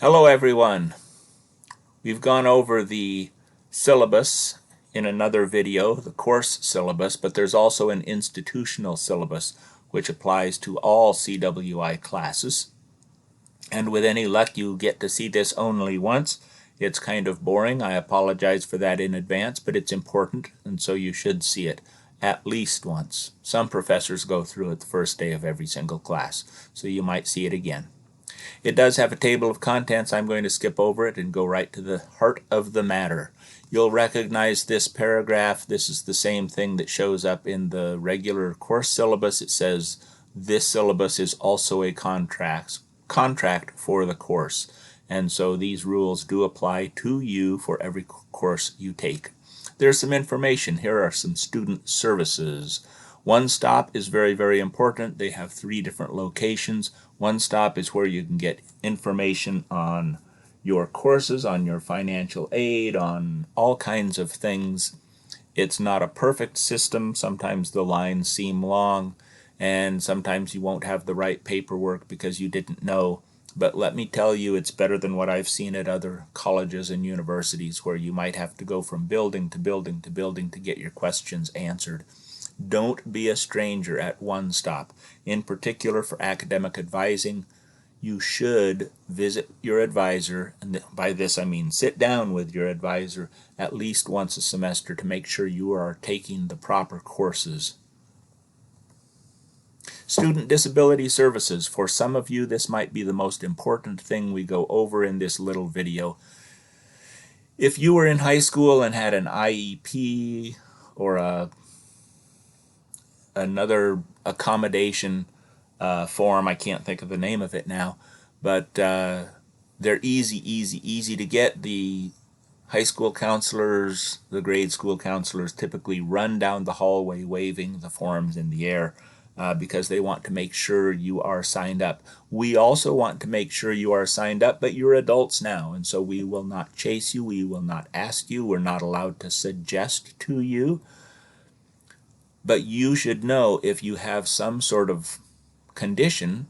Hello everyone. We've gone over the syllabus in another video, the course syllabus, but there's also an institutional syllabus which applies to all CWI classes. And with any luck you get to see this only once. It's kind of boring. I apologize for that in advance, but it's important, and so you should see it at least once. Some professors go through it the first day of every single class, so you might see it again. It does have a table of contents. I'm going to skip over it and go right to the heart of the matter. You'll recognize this paragraph. This is the same thing that shows up in the regular course syllabus. It says this syllabus is also a contract for the course. And so these rules do apply to you for every course you take. There's some information. Here are some student services. One Stop is very, very important. They have 3 different locations. One Stop is where you can get information on your courses, on your financial aid, on all kinds of things. It's not a perfect system. Sometimes the lines seem long, and sometimes you won't have the right paperwork because you didn't know. But let me tell you, it's better than what I've seen at other colleges and universities where you might have to go from building to building to building to get your questions answered. Don't be a stranger at One Stop. In particular for academic advising, you should visit your advisor, and by this I mean sit down with your advisor at least once a semester to make sure you are taking the proper courses. Student disability services. For some of you, this might be the most important thing we go over in this little video. If you were in high school and had an IEP or another accommodation form, I can't think of the name of it now, but they're easy to get. The high school counselors, the grade school counselors typically run down the hallway waving the forms in the air because they want to make sure you are signed up. We also want to make sure you are signed up, but you're adults now, and so we will not chase you, we will not ask you, we're not allowed to suggest to you. But you should know if you have some sort of condition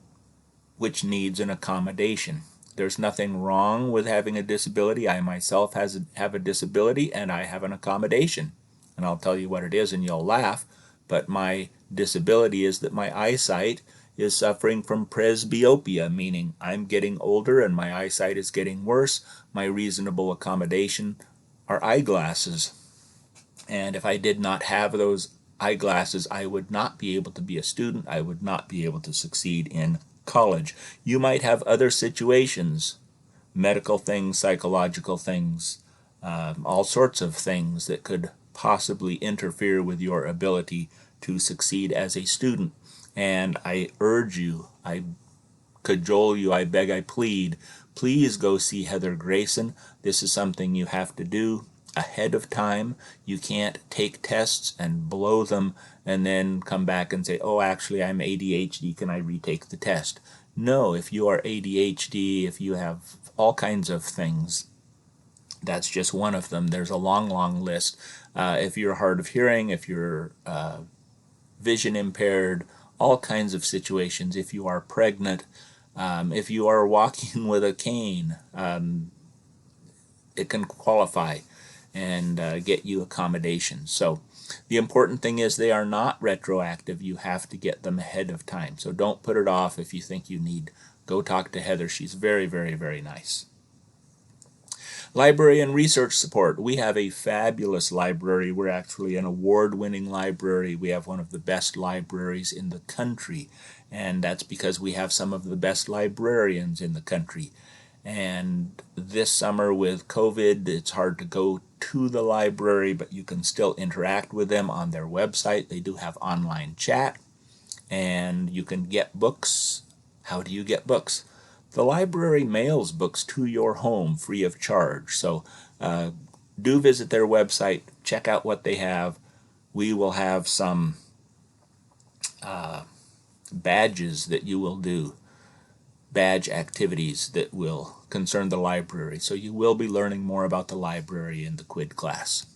which needs an accommodation. There's nothing wrong with having a disability. I myself have a disability and I have an accommodation. And I'll tell you what it is and you'll laugh, but my disability is that my eyesight is suffering from presbyopia, meaning I'm getting older and my eyesight is getting worse. My reasonable accommodation are eyeglasses. And if I did not have those eyeglasses, I would not be able to be a student. I would not be able to succeed in college. You might have other situations, medical things, psychological things, all sorts of things that could possibly interfere with your ability to succeed as a student. And I urge you, I cajole you, I beg, I plead, please go see Heather Grayson. This is something you have to do ahead of time. You can't take tests and blow them and then come back and say, oh, actually I'm ADHD, can I retake the test? No, if you are ADHD, if you have all kinds of things, that's just one of them. There's a long list. If you're hard of hearing, if you're vision impaired, all kinds of situations. If you are pregnant, if you are walking with a cane, it can qualify and get you accommodations. So the important thing is they are not retroactive. You have to get them ahead of time. So don't put it off if you think you need. Go talk to Heather. She's very, very, very nice. Library and research support. We have a fabulous library. We're actually an award-winning library. We have one of the best libraries in the country, and that's because we have some of the best librarians in the country. And this summer with COVID, it's hard to go to the library, but you can still interact with them on their website. They do have online chat, and you can get books. How do you get books? The library mails books to your home free of charge. So do visit their website, check out what they have. We will have some badges that you will do, badge activities that will concern the library. So you will be learning more about the library in the QUID class.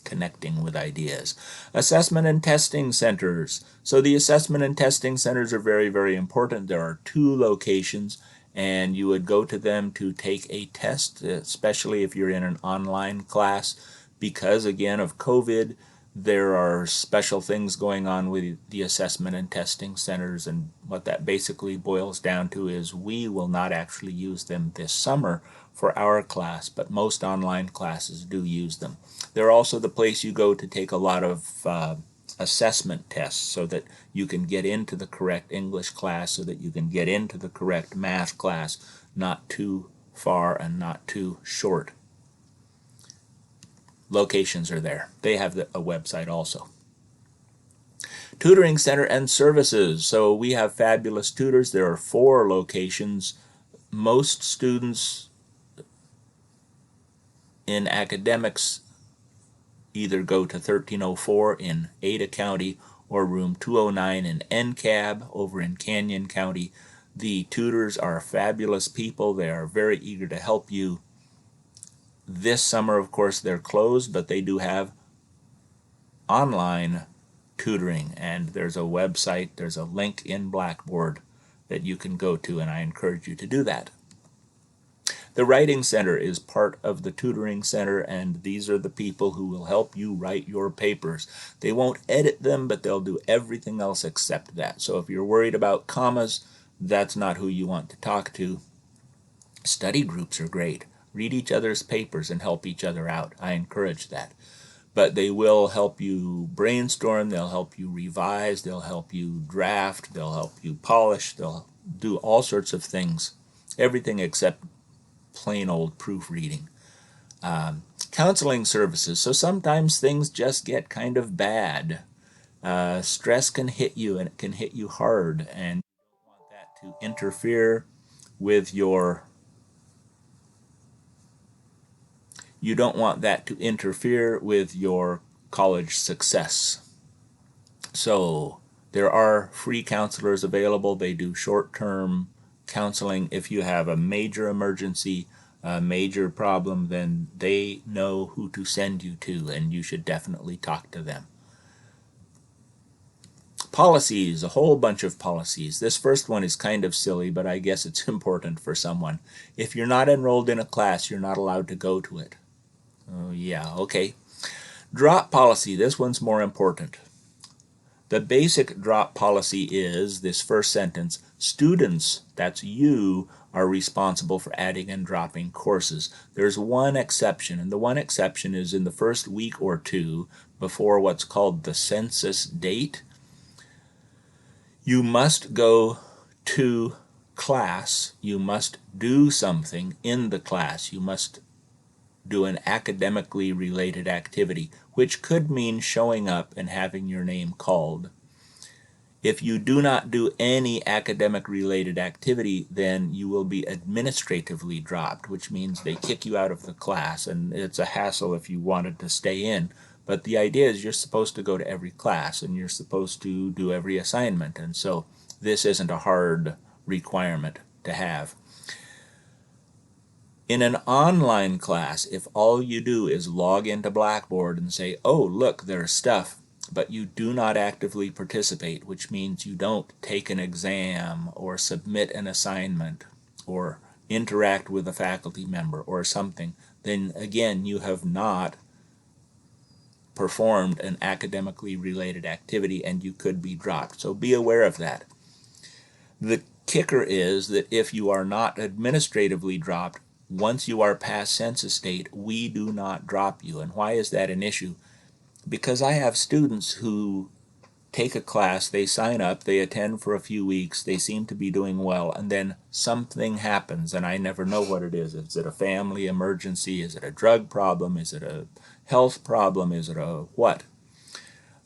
Connecting with ideas. Assessment and testing centers. So the assessment and testing centers are very, very important. There are 2 locations, and you would go to them to take a test, especially if you're in an online class, because again of COVID, there are special things going on with the assessment and testing centers, and what that basically boils down to is we will not actually use them this summer for our class, but most online classes do use them. They're also the place you go to take a lot of assessment tests so that you can get into the correct English class, so that you can get into the correct math class, not too far and not too short. Locations are there. They have a website also. Tutoring Center and Services. So we have fabulous tutors. There are 4 locations. Most students in academics either go to 1304 in Ada County or room 209 in NCAB over in Canyon County. The tutors are fabulous people. They are very eager to help you. This summer, of course, they're closed, but they do have online tutoring, and there's a website, there's a link in Blackboard that you can go to, and I encourage you to do that. The Writing Center is part of the Tutoring Center, and these are the people who will help you write your papers. They won't edit them, but they'll do everything else except that. So if you're worried about commas, that's not who you want to talk to. Study groups are great. Read each other's papers and help each other out. I encourage that. But they will help you brainstorm, they'll help you revise, they'll help you draft, they'll help you polish, they'll do all sorts of things. Everything except plain old proofreading. Counseling services. So sometimes things just get kind of bad. Stress can hit you, and it can hit you hard, and you don't want that to interfere with your college success. So there are free counselors available. They do short-term counseling. If you have a major emergency, a major problem, then they know who to send you to, and you should definitely talk to them. Policies, a whole bunch of policies. This first one is kind of silly, but I guess it's important for someone. If you're not enrolled in a class, you're not allowed to go to it. Oh yeah, okay. Drop policy, this one's more important. The basic drop policy is this first sentence: students, that's you, are responsible for adding and dropping courses. There's one exception, and the one exception is in the first week or 2 before what's called the census date. You must go to class, you must do something in the class, you must do an academically related activity, which could mean showing up and having your name called. If you do not do any academic related activity, then you will be administratively dropped, which means they kick you out of the class, and it's a hassle if you wanted to stay in. But the idea is you're supposed to go to every class, and you're supposed to do every assignment, and so this isn't a hard requirement to have. In an online class, if all you do is log into Blackboard and say, oh, look, there's stuff, but you do not actively participate, which means you don't take an exam or submit an assignment or interact with a faculty member or something, then again, you have not performed an academically related activity and you could be dropped. So be aware of that. The kicker is that if you are not administratively dropped, once you are past census date, we do not drop you. And why is that an issue? Because I have students who take a class, they sign up, they attend for a few weeks, they seem to be doing well, and then something happens and I never know what it is. Is it a family emergency? Is it a drug problem? Is it a health problem? Is it a what?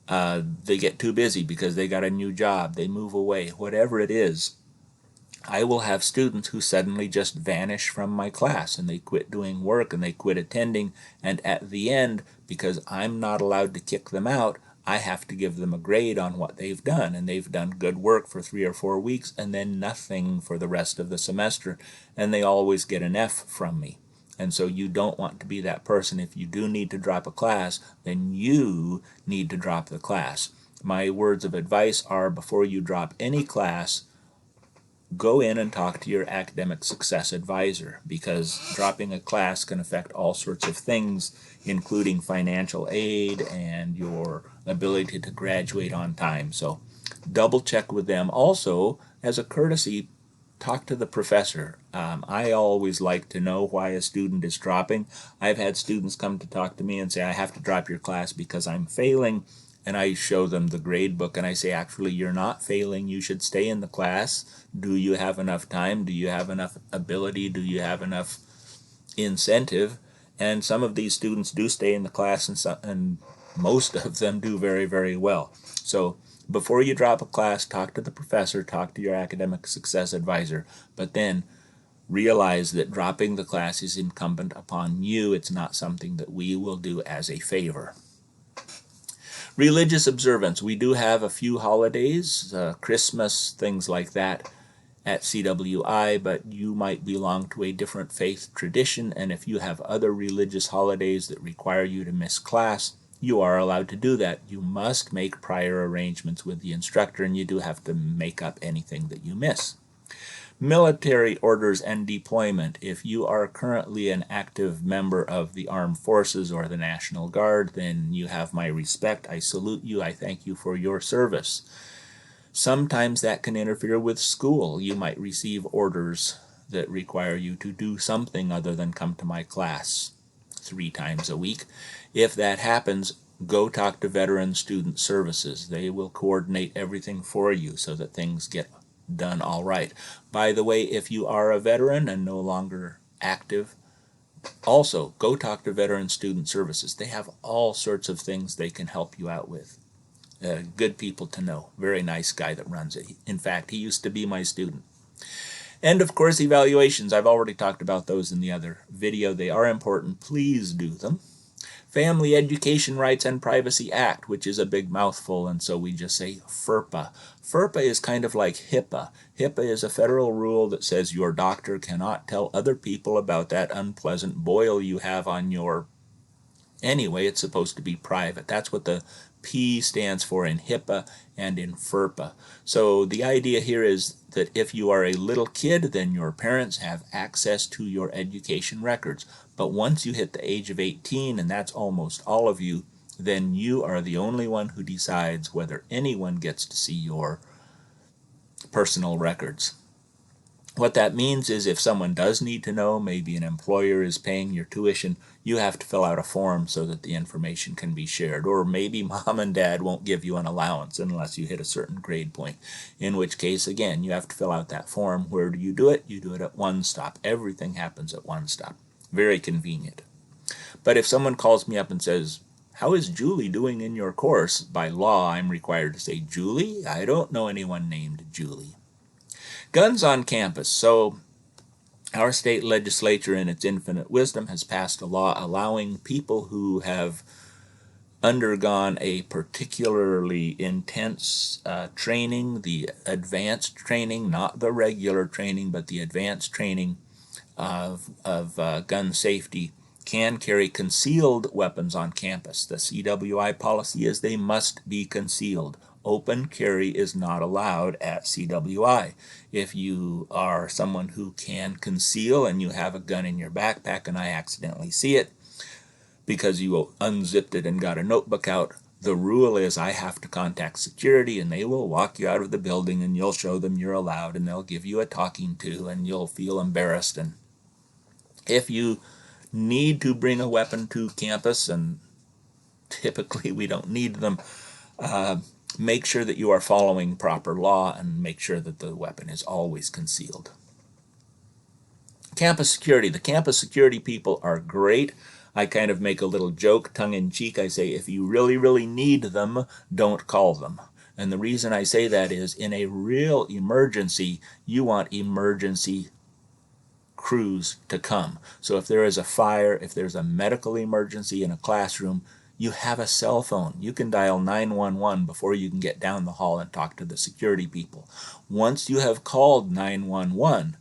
They get too busy because they got a new job, they move away, whatever it is. I will have students who suddenly just vanish from my class and they quit doing work and they quit attending, and at the end, because I'm not allowed to kick them out, I have to give them a grade on what they've done, and they've done good work for 3 or 4 weeks and then nothing for the rest of the semester, and they always get an F from me. And so you don't want to be that person. If you do need to drop a class, then you need to drop the class. My words of advice are, before you drop any class, go in and talk to your academic success advisor, because dropping a class can affect all sorts of things, including financial aid and your ability to graduate on time. So double check with them. Also, as a courtesy, talk to the professor. I always like to know why a student is dropping. I've had students come to talk to me and say, I have to drop your class because I'm failing. And I show them the grade book and I say, actually, you're not failing. You should stay in the class. Do you have enough time? Do you have enough ability? Do you have enough incentive? And some of these students do stay in the class, and most of them do very, very well. So before you drop a class, talk to the professor, talk to your academic success advisor, but then realize that dropping the class is incumbent upon you. It's not something that we will do as a favor. Religious observance. We do have a few holidays, Christmas, things like that at CWI, but you might belong to a different faith tradition, and if you have other religious holidays that require you to miss class, you are allowed to do that. You must make prior arrangements with the instructor, and you do have to make up anything that you miss. Military orders and deployment. If you are currently an active member of the Armed Forces or the National Guard, then you have my respect. I salute you. I thank you for your service. Sometimes that can interfere with school. You might receive orders that require you to do something other than come to my class 3 times a week. If that happens, go talk to Veteran Student Services. They will coordinate everything for you so that things get done all right. By the way, if you are a veteran and no longer active, also go talk to Veteran Student Services. They have all sorts of things they can help you out with. Good people to know. Very nice guy that runs it. In fact, he used to be my student. And of course, evaluations. I've already talked about those in the other video. They are important. Please do them. Family Education Rights and Privacy Act, which is a big mouthful, and so we just say FERPA. FERPA is kind of like HIPAA. HIPAA is a federal rule that says your doctor cannot tell other people about that unpleasant boil you have on your... Anyway, it's supposed to be private. That's what the P stands for in HIPAA and in FERPA. So the idea here is that if you are a little kid, then your parents have access to your education records. But once you hit the age of 18, and that's almost all of you, then you are the only one who decides whether anyone gets to see your personal records. What that means is if someone does need to know, maybe an employer is paying your tuition, you have to fill out a form so that the information can be shared. Or maybe mom and dad won't give you an allowance unless you hit a certain grade point, in which case, again, you have to fill out that form. Where do you do it? You do it at one stop. Everything happens at one stop. Very convenient. But if someone calls me up and says, how is Julie doing in your course? By law, I'm required to say, Julie? I don't know anyone named Julie. Guns on campus. So our state legislature, in its infinite wisdom, has passed a law allowing people who have undergone a particularly intense training, the advanced training, not the regular training, but the advanced training of gun safety, can carry concealed weapons on campus. The CWI policy is they must be concealed. Open carry is not allowed at CWI. If you are someone who can conceal and you have a gun in your backpack and I accidentally see it because you unzipped it and got a notebook out, the rule is I have to contact security and they will walk you out of the building and you'll show them you're allowed and they'll give you a talking to and you'll feel embarrassed. And if you need to bring a weapon to campus, and typically we don't need them, make sure that you are following proper law and make sure that the weapon is always concealed. Campus security. The campus security people are great. I kind of make a little joke, tongue-in-cheek. I say, if you really, really need them, don't call them. And the reason I say that is, in a real emergency, you want emergency crews to come. So if there is a fire, if there's a medical emergency in a classroom, you have a cell phone. You can dial 911 before you can get down the hall and talk to the security people. Once you have called 911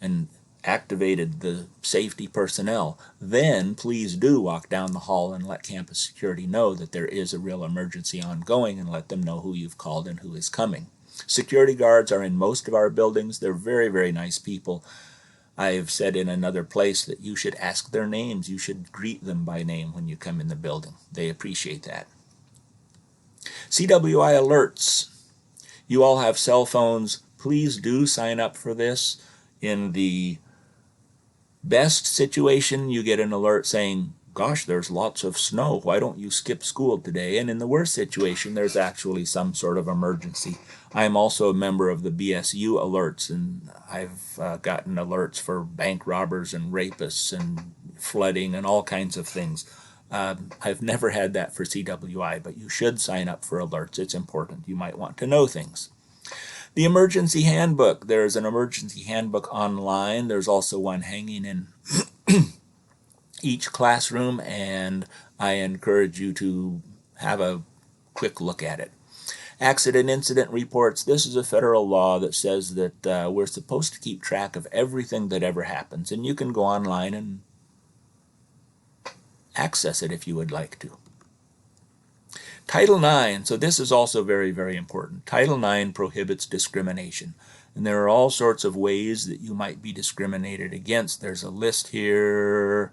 and activated the safety personnel, then please do walk down the hall and let campus security know that there is a real emergency ongoing and let them know who you've called and who is coming. Security guards are in most of our buildings. They're very, very nice people. I've said in another place that you should ask their names. You should greet them by name when you come in the building. They appreciate that. CWI alerts. You all have cell phones. Please do sign up for this. In the best situation, you get an alert saying, gosh, there's lots of snow. Why don't you skip school today? And in the worst situation, there's actually some sort of emergency. I'm also a member of the BSU alerts, and I've gotten alerts for bank robbers and rapists and flooding and all kinds of things. I've never had that for CWI, but you should sign up for alerts. It's important. You might want to know things. The emergency handbook. There's an emergency handbook online. There's also one hanging in each classroom, and I encourage you to have a quick look at it. Accident incident reports. This is a federal law that says that we're supposed to keep track of everything that ever happens, and you can go online and access it if you would like to. Title IX, so this is also very, very important. Title IX prohibits discrimination, and there are all sorts of ways that you might be discriminated against. There's a list here.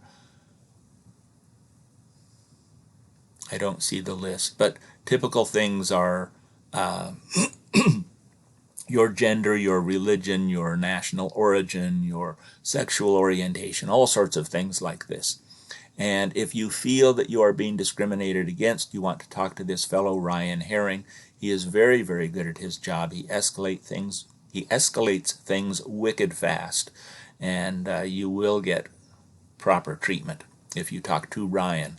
I don't see the list, but typical things are your gender, your religion, your national origin, your sexual orientation, all sorts of things like this. And if you feel that you are being discriminated against, you want to talk to this fellow, Ryan Herring. He is very, very good at his job. He escalates things wicked fast, and you will get proper treatment if you talk to Ryan.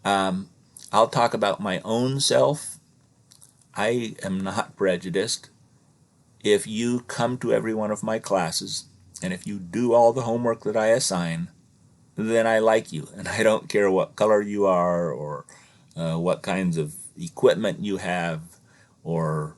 I'll talk about my own self. I am not prejudiced. If you come to every one of my classes, and if you do all the homework that I assign, then I like you, and I don't care what color you are, or what kinds of equipment you have, or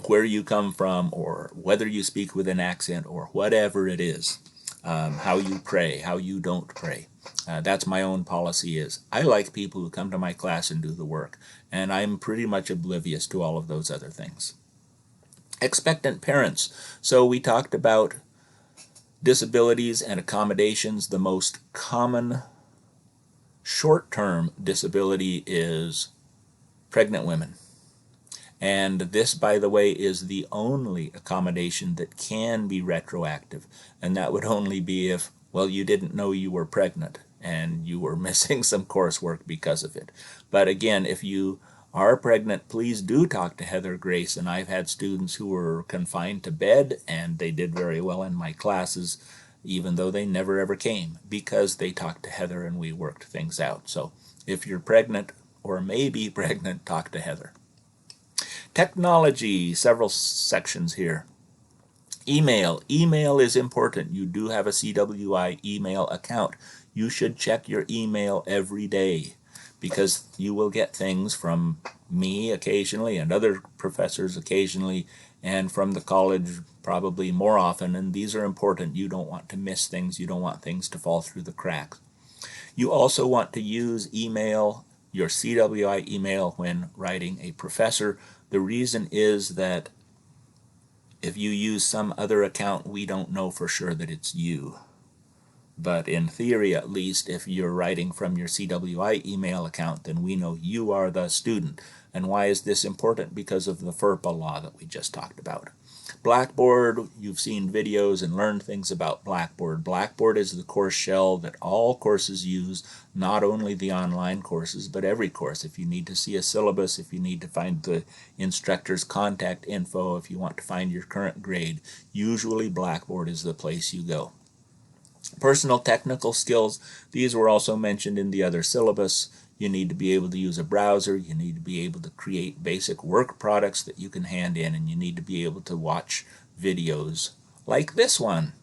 where you come from, or whether you speak with an accent, or whatever it is, how you pray, how you don't pray. That's my own policy is, I like people who come to my class and do the work, and I'm pretty much oblivious to all of those other things. Expectant parents. So we talked about disabilities and accommodations. The most common short-term disability is pregnant women. And this, by the way, is the only accommodation that can be retroactive. And that would only be if, well, you didn't know you were pregnant and you were missing some coursework because of it. But again, if you are pregnant, please do talk to Heather Grace. And I've had students who were confined to bed, and they did very well in my classes, even though they never ever came, because they talked to Heather and we worked things out. So if you're pregnant or may be pregnant, talk to Heather. Technology, several sections here. Email. Email is important. You do have a CWI email account. You should check your email every day, because you will get things from me occasionally and other professors occasionally, and from the college probably more often, and these are important. You don't want to miss things. You don't want things to fall through the cracks. You also want to use email, your CWI email, when writing a professor. The reason is that if you use some other account, we don't know for sure that it's you. But in theory, at least, if you're writing from your CWI email account, then we know you are the student. And why is this important? Because of the FERPA law that we just talked about. Blackboard, you've seen videos and learned things about Blackboard. Blackboard is the course shell that all courses use, not only the online courses, but every course. If you need to see a syllabus, if you need to find the instructor's contact info, if you want to find your current grade, usually Blackboard is the place you go. Personal technical skills, these were also mentioned in the other syllabus. You need to be able to use a browser, you need to be able to create basic work products that you can hand in, and you need to be able to watch videos like this one.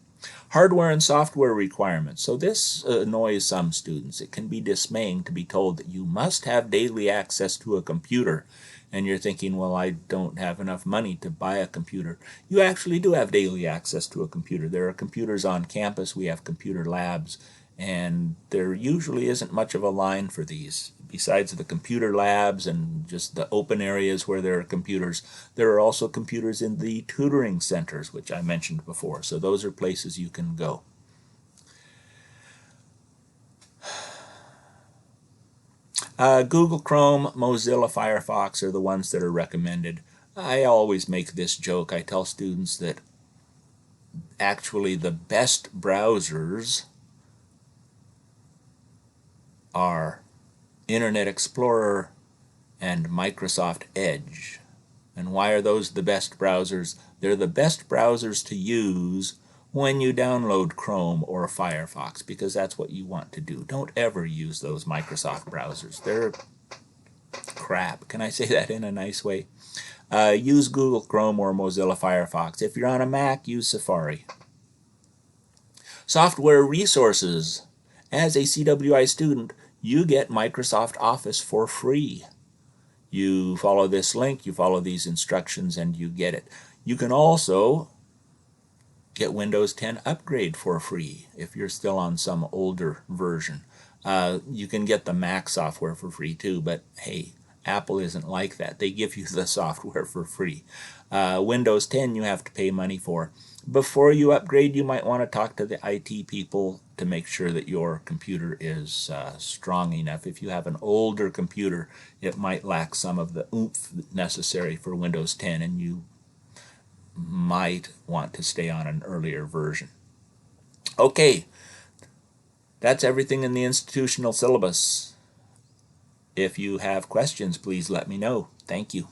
Hardware and software requirements. So this annoys some students. It can be dismaying to be told that you must have daily access to a computer. And you're thinking, well, I don't have enough money to buy a computer. You actually do have daily access to a computer. There are computers on campus. We have computer labs. And there usually isn't much of a line for these. besides the computer labs and just the open areas where there are computers, there are also computers in the tutoring centers, which I mentioned before. So those are places you can go. Google Chrome, Mozilla Firefox are the ones that are recommended. I always make this joke. I tell students that actually the best browsers are Internet Explorer and Microsoft Edge. And why are those the best browsers? They're the best browsers to use when you download Chrome or Firefox, because that's what you want to do. Don't ever use those Microsoft browsers. They're crap. Can I say that in a nice way? Use Google Chrome or Mozilla Firefox. If you're on a Mac, use Safari. Software resources. As a CWI student, you get Microsoft Office for free. You follow this link, you follow these instructions, and you get it. You can also get Windows 10 Upgrade for free if you're still on some older version. You can get the Mac software for free too, but hey, Apple isn't like that. They give you the software for free. Windows 10 you have to pay money for. Before you upgrade, you might want to talk to the IT people to make sure that your computer is strong enough. If you have an older computer, it might lack some of the oomph necessary for Windows 10, and you might want to stay on an earlier version. Okay, that's everything in the institutional syllabus. If you have questions, please let me know. Thank you.